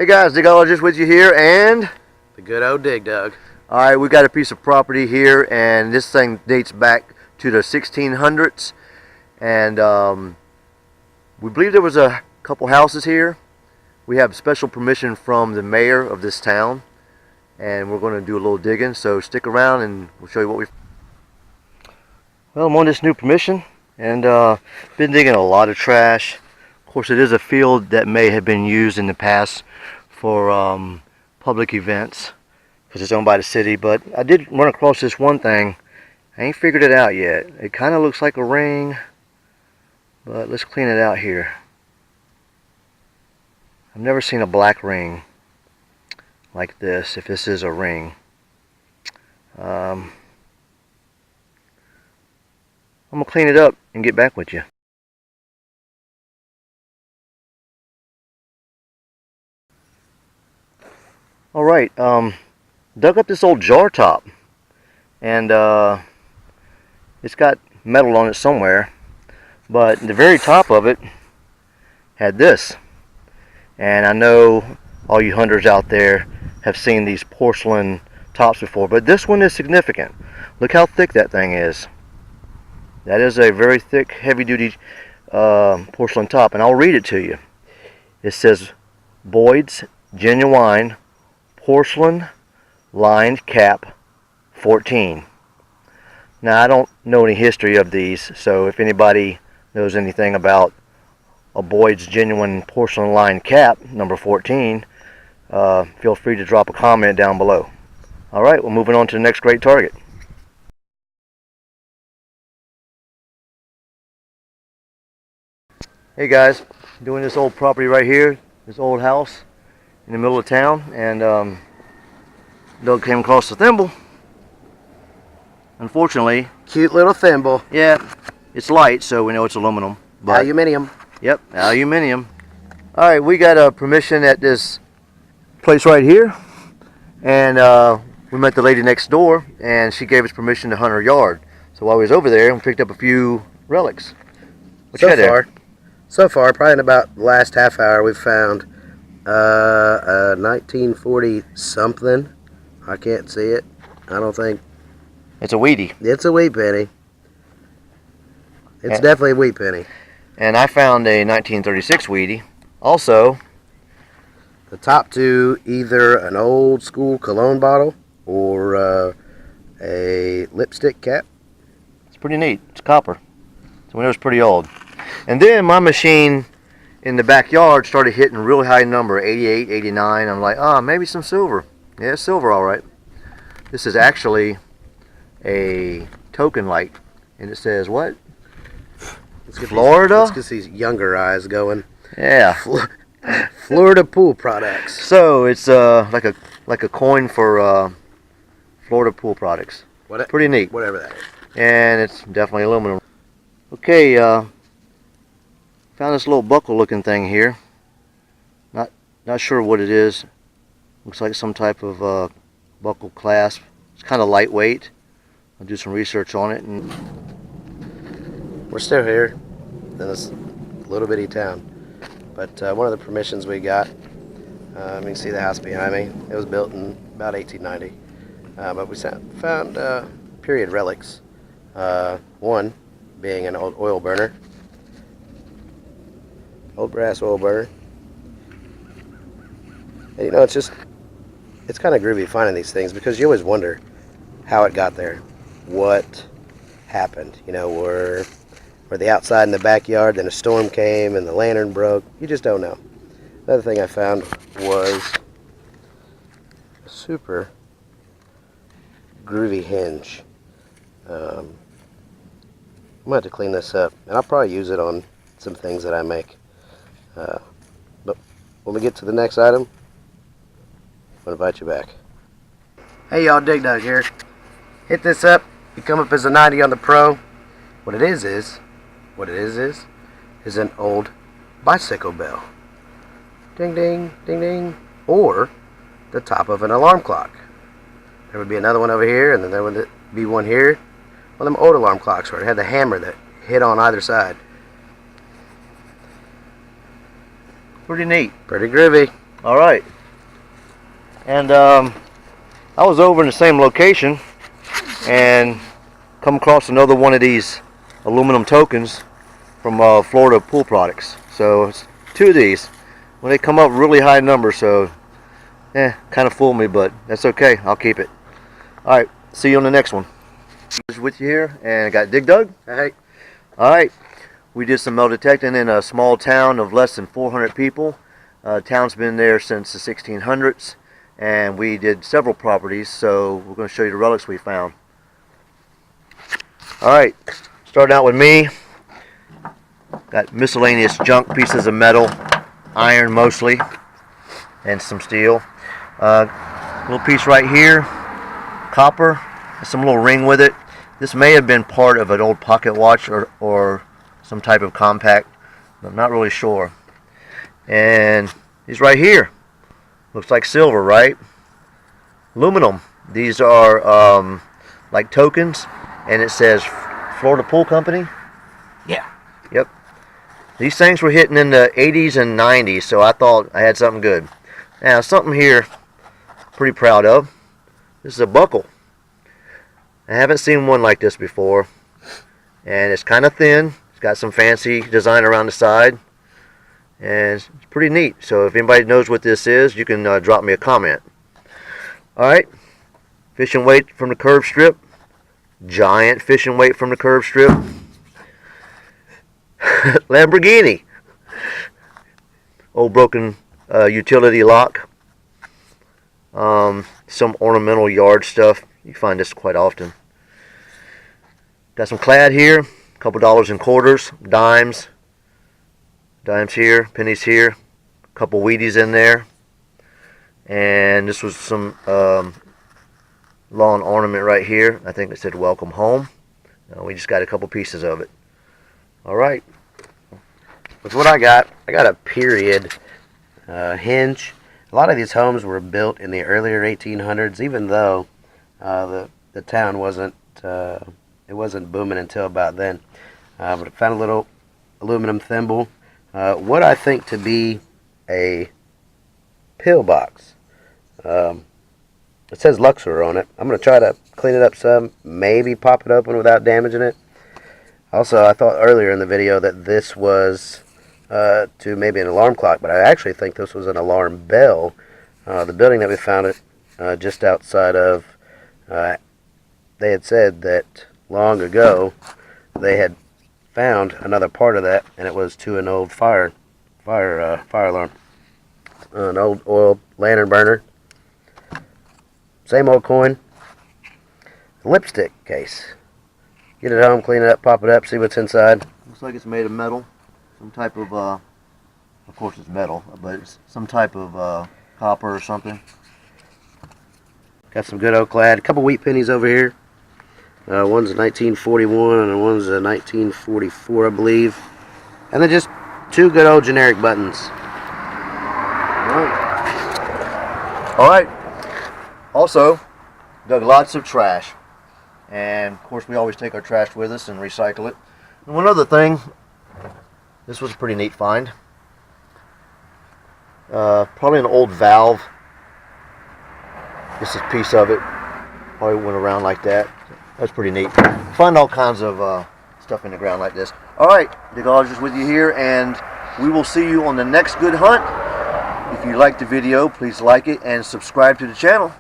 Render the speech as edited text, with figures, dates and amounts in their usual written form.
Hey guys, Digologist with you here, and the good old Dig Dug. Alright, we got a piece of property here, and this thing dates back to the 1600s, and we believe there was a couple houses here. We have special permission from the mayor of this town, and we're going to do a little digging, so stick around and we'll show you what we. Well, I'm on this new permission, and been digging a lot of trash. Of course, it is a field that may have been used in the past for public events because it's owned by the city, but I did run across this one thing. I ain't figured it out yet. It kind of looks like a ring, but let's clean it out here. I've never seen a black ring like this, if this is a ring. I'm gonna clean it up and get back with you. Alright, dug up this old jar top, and it's got metal on it somewhere, but the very top of it had this. And I know all you hunters out there have seen these porcelain tops before, but this one is significant. Look how thick that thing is. That is a very thick, heavy-duty porcelain top, and I'll read it to you. It says, Boyd's Genuine Porcelain Lined Cap 14. Now, I don't know any history of these, so if anybody knows anything about a Boyd's Genuine Porcelain Lined Cap, number 14, feel free to drop a comment down below. Alright, we're moving on to the next great target. Hey guys, doing this old property right here, this old house in the middle of town, and Doug came across the thimble. Unfortunately, Cute little thimble. yeah, it's light, so we know it's aluminum. But, Aluminium. yep, aluminium. Alright, we got a permission at this place right here, and we met the lady next door, and she gave us permission to hunt her yard. So while we was over there, we picked up a few relics. What you got there? So far, probably in about the last half hour, we've found a 1940 something. I can't see it. I don't think. It's a weedy. It's a wheat penny. It's definitely a wheat penny. And I found a 1936 weedy. Also, The top two, either an old school cologne bottle or a lipstick cap. it's pretty neat. It's copper. So we know it's pretty old. And then my machine in the backyard started hitting a real high number, 88, 89. I'm like, maybe some silver. Yeah, it's silver, all right. This is actually a token light, and it says what? Florida? Let's get these younger eyes going. Yeah. Florida pool products. So it's like a coin for Florida pool products. Pretty neat. Whatever that is. And it's definitely aluminum. Okay, found this little buckle looking thing here. Not sure what it is. Looks like some type of buckle clasp. It's kind of lightweight. I'll do some research on it. And we're still here in this little bitty town, but one of the permissions we got, you can see the house behind me. It was built in about 1890, but we found period relics. One being an old oil burner, old brass oil burner. And, you know, it's kind of groovy finding these things because you always wonder how it got there, what happened. You know, were they outside in the backyard, then a storm came and the lantern broke? You just don't know. Another thing I found was a super groovy hinge. I'm going to have to clean this up, and I'll probably use it on some things that I make. But when we get to the next item, I'm going to invite you back. Hey y'all, Dig Dug here. Hit this up, you come up as a 90 on the Pro. What it is an old bicycle bell. Ding ding, ding ding. Or the top of an alarm clock. There would be another one over here, and then there would be one here. One of them old alarm clocks where it had the hammer that hit on either side. pretty neat. Pretty groovy. All right. And I was over in the same location and come across another one of these aluminum tokens from Florida Pool Products. So it's two of these. When they come up really high numbers, so kind of fooled me, but that's okay. I'll keep it. All right, see you on the next one. With you here, and I got Dig Dug. Hey. All right, we did some metal detecting in a small town of less than 400 people. Town's been there since the 1600s, and we did several properties, so we're going to show you the relics we found. All right, starting out with me. Got miscellaneous junk pieces of metal, iron mostly, and some steel. Little piece right here, copper, some little ring with it. This may have been part of an old pocket watch or some type of compact, but I'm not really sure. And these right here, looks like silver, right? Aluminum. These are like tokens, and it says Florida Pool Company. Yeah. Yep. These things were hitting in the 80s and 90s, so I thought I had something good. Now, something here pretty proud of. This is a buckle. I haven't seen one like this before, and it's kind of thin. It's got some fancy design around the side, and it's pretty neat. So if anybody knows what this is, you can drop me a comment. Alright, fishing weight from the curb strip. Giant fishing weight from the curb strip. Lamborghini. Old broken utility lock. Some ornamental yard stuff. You find this quite often. Got some clad here. A couple dollars in quarters, dimes. Dimes here, pennies here. A couple Wheaties in there. And this was some lawn ornament right here. I think it said welcome home. We just got a couple pieces of it. Alright. With what I got a period hinge. A lot of these homes were built in the earlier 1800s, even though the town wasn't booming until about then. But I found a little aluminum thimble. What I think to be a pillbox. It says Luxor on it. I'm going to try to clean it up some, maybe pop it open without damaging it. Also, I thought earlier in the video that this was to maybe an alarm clock, but I actually think this was an alarm bell. The building that we found it just outside of, they had said that long ago they had found another part of that, and it was to an old fire alarm. An old oil lantern burner. Same old coin. Lipstick case. Get it home, clean it up, pop it up, see what's inside. Looks like it's made of metal. Some type of course it's metal, but it's some type of copper or something. Got some good old clad. A couple wheat pennies over here. One's a 1941 and one's a 1944, I believe. And then just two good old generic buttons. Alright. Also, dug lots of trash. And of course we always take our trash with us and recycle it. And one other thing, this was a pretty neat find. Probably an old valve. This is a piece of it. Probably went around like that. That's pretty neat. Find all kinds of stuff in the ground like this. Alright, Digologist with you here, and we will see you on the next good hunt. If you liked the video, please like it and subscribe to the channel.